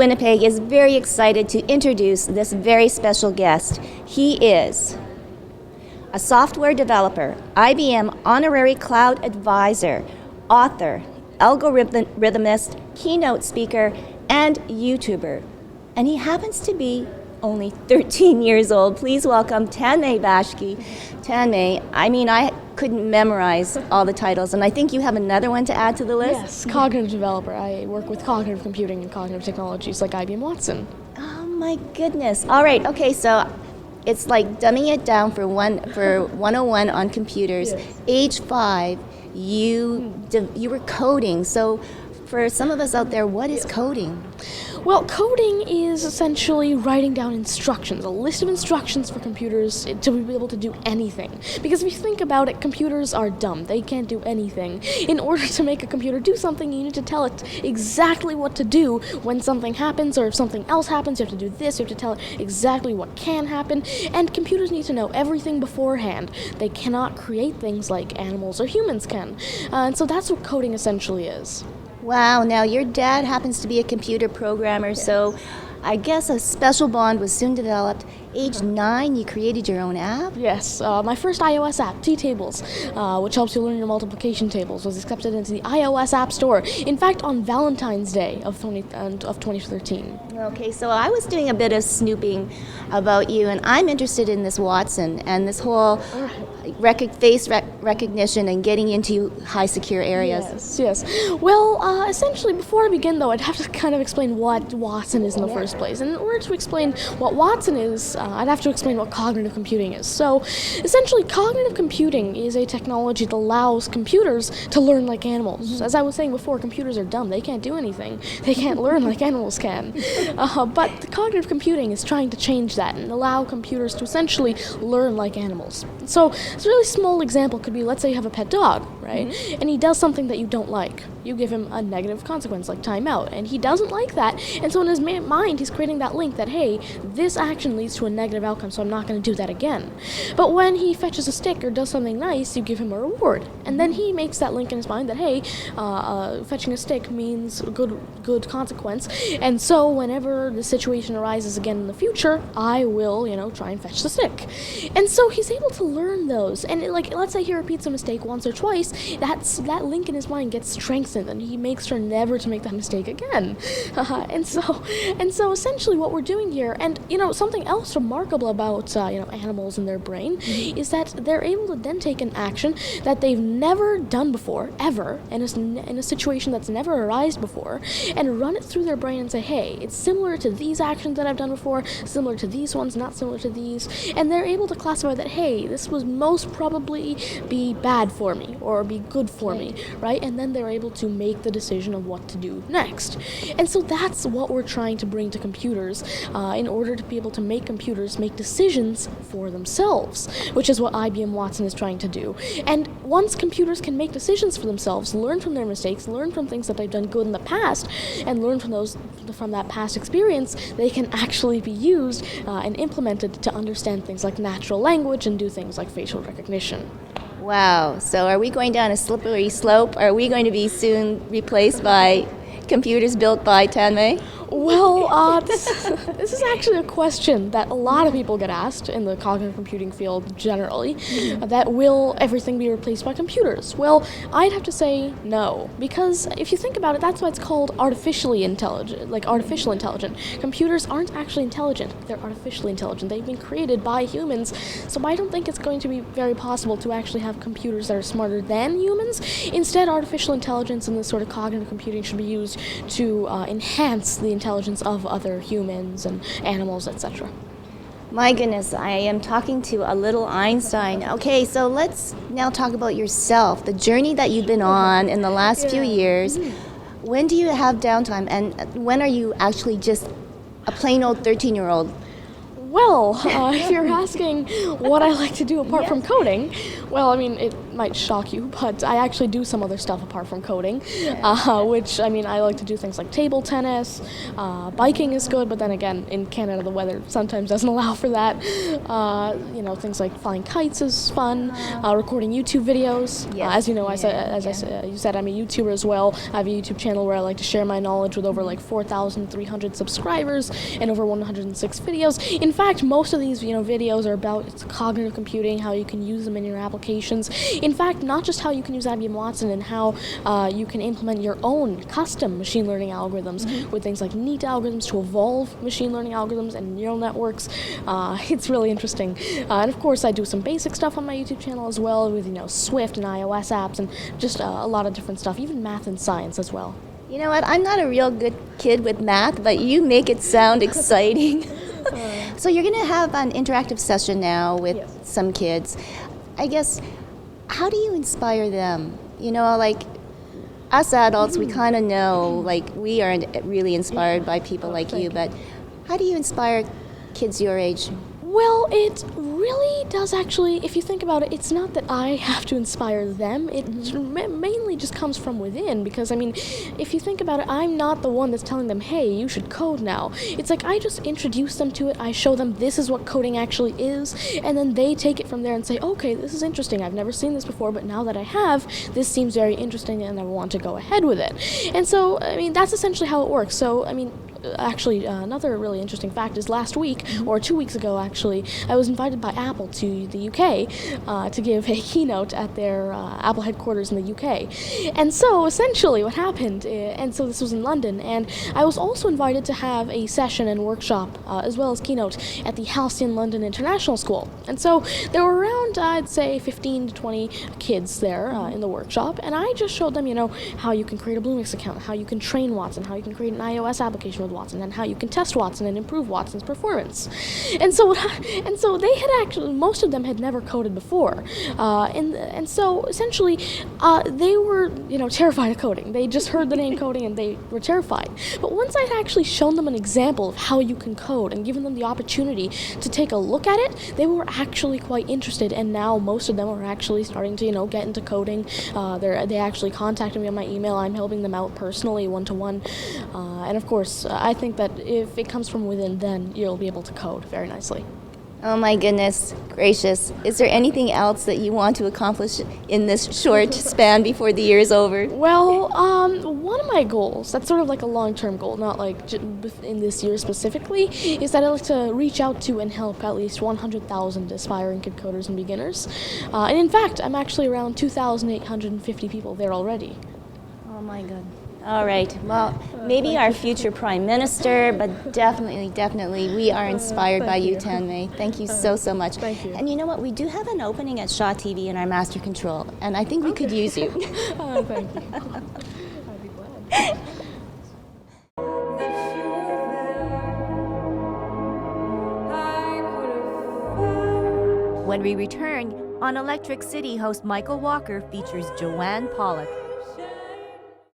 Winnipeg is very excited to introduce this very special guest. He is a software developer, IBM Honorary Cloud Advisor, author, algorithmist, keynote speaker, and YouTuber. And he happens to be only 13 years old. Please welcome Tanmay Bakshi. Tanmay, I couldn't memorize all the titles, and I think you have another one to add to the list? Yes, cognitive developer. I work with cognitive computing and cognitive technologies like IBM Watson. Oh my goodness. All right, okay, so it's like dumbing it down for 101 on computers. Yes. Age 5, you were coding. So for some of us out there, what is coding? Well, coding is essentially writing down instructions, a list of instructions for computers to be able to do anything. Because if you think about it, computers are dumb. They can't do anything. In order to make a computer do something, you need to tell it exactly what to do when something happens, or if something else happens, you have to do this, you have to tell it exactly what can happen, and computers need to know everything beforehand. They cannot create things like animals or humans can. And so that's what coding essentially is. Wow, now your dad happens to be a computer programmer, yes. So I guess a special bond was soon developed. Age 9, you created your own app? Yes, my first iOS app, T-Tables, which helps you learn your multiplication tables, was accepted into the iOS App Store. In fact, on Valentine's Day of 2013. Okay, so I was doing a bit of snooping about you, and I'm interested in this Watson and this whole face recognition and getting into high secure areas. Yes. Well, essentially, before I begin, though, I'd have to kind of explain what Watson is in the first place. And in order to explain what Watson is, I'd have to explain what cognitive computing is. So, essentially, cognitive computing is a technology that allows computers to learn like animals. Mm-hmm. As I was saying before, computers are dumb. They can't do anything. They can't learn like animals can. But cognitive computing is trying to change that and allow computers to essentially learn like animals. So, a really small example could be, let's say you have a pet dog, right? Mm-hmm. And he does something that you don't like. You give him a negative consequence, like timeout, and he doesn't like that. And so in his mind, he's creating that link that, hey, this action leads to a negative outcome, so I'm not going to do that again. But when he fetches a stick or does something nice, you give him a reward. And then he makes that link in his mind that, hey, fetching a stick means good consequence. And so whenever the situation arises again in the future, I will, try and fetch the stick. And so he's able to learn those. And let's say he repeats a mistake once or twice, that link in his mind gets strengthened, and he makes sure never to make that mistake again. And so essentially what we're doing here, and something else remarkable about animals and their brain, is that they're able to then take an action that they've never done before, ever, in a situation that's never arisen before, and run it through their brain and say, hey, it's similar to these actions that I've done before, similar to these ones, not similar to these, and they're able to classify that, hey, this was most probably be bad for me or be good for me, right? And then they're able to make the decision of what to do next. And so that's what we're trying to bring to computers in order to be able to make computers make decisions for themselves, which is what IBM Watson is trying to do. And once computers can make decisions for themselves, learn from their mistakes, learn from things that they've done good in the past, and learn from that past experience, they can actually be used and implemented to understand things like natural language and do things like facial recognition. Wow, so are we going down a slippery slope? Are we going to be soon replaced by computers built by Tanmay? Well, this is actually a question that a lot of people get asked in the cognitive computing field generally, that will everything be replaced by computers? Well, I'd have to say no, because if you think about it, that's why it's called artificial intelligent. Computers aren't actually intelligent, they're artificially intelligent. They've been created by humans, so I don't think it's going to be very possible to actually have computers that are smarter than humans. Instead, artificial intelligence and this sort of cognitive computing should be used to enhance the intelligence of other humans and animals, etc. My goodness, I am talking to a little Einstein. Okay, so let's now talk about yourself, the journey that you've been on in the last few years. When do you have downtime, and when are you actually just a plain old 13-year-old? Well, if you're asking what I like to do apart from coding, well, might shock you, but I actually do some other stuff apart from coding, which, I mean, I like to do things like table tennis, biking is good, but then again, in Canada, the weather sometimes doesn't allow for that. Things like flying kites is fun, recording YouTube videos. Yes. As you know, you said, I'm a YouTuber as well. I have a YouTube channel where I like to share my knowledge with over like 4,300 subscribers and over 106 videos. In fact, most of these videos are about cognitive computing, how you can use them in your applications. In fact, not just how you can use IBM Watson and how you can implement your own custom machine learning algorithms with things like neat algorithms to evolve machine learning algorithms and neural networks. It's really interesting. And of course, I do some basic stuff on my YouTube channel as well with Swift and iOS apps and just a lot of different stuff, even math and science as well. You know what? I'm not a real good kid with math, but you make it sound exciting. So you're going to have an interactive session now with some kids. I guess, how do you inspire them? Like us adults, we kind of know, like we aren't really inspired by people like you, but how do you inspire kids your age? Well, it really does actually, if you think about it, it's not that I have to inspire them. It mainly just comes from within because, I mean, if you think about it, I'm not the one that's telling them, hey, you should code now. It's like I just introduce them to it. I show them this is what coding actually is, and then they take it from there and say, okay, this is interesting. I've never seen this before, but now that I have, this seems very interesting and I want to go ahead with it. And so, I mean, that's essentially how it works. So, I mean, actually, another really interesting fact is last week, or 2 weeks ago actually, I was invited by Apple to the UK to give a keynote at their Apple headquarters in the UK. And so essentially what happened, and so this was in London, and I was also invited to have a session and workshop as well as keynote at the Halcyon London International School. And so there were around, I'd say, 15 to 20 kids there in the workshop, and I just showed them, how you can create a Bluemix account, how you can train Watson, how you can create an iOS application with Watson, and how you can test Watson and improve Watson's performance. And so they had actually, most of them had never coded before, and so essentially they were terrified of coding. They just heard the name coding and they were terrified. But once I had actually shown them an example of how you can code and given them the opportunity to take a look at it, they were actually quite interested, and now most of them are actually starting to get into coding. They actually contacted me on my email. I'm helping them out personally, one-to-one, and of course I think that if it comes from within, then you'll be able to code very nicely. Oh my goodness gracious. Is there anything else that you want to accomplish in this short span before the year is over? Well, one of my goals, that's sort of like a long-term goal, not like in this year specifically, is that I'd like to reach out to and help at least 100,000 aspiring kid coders and beginners. And in fact, I'm actually around 2,850 people there already. Oh my God. All right. Well, maybe our future Prime Minister, but definitely, we are inspired by you, Tanmay. Thank you so much. Thank you. And you know what? We do have an opening at Shaw TV in our master control, and I think we could use you. Oh, thank you. I'd be glad. When we return, on Electric City, host Michael Walker features Joanne Pollock.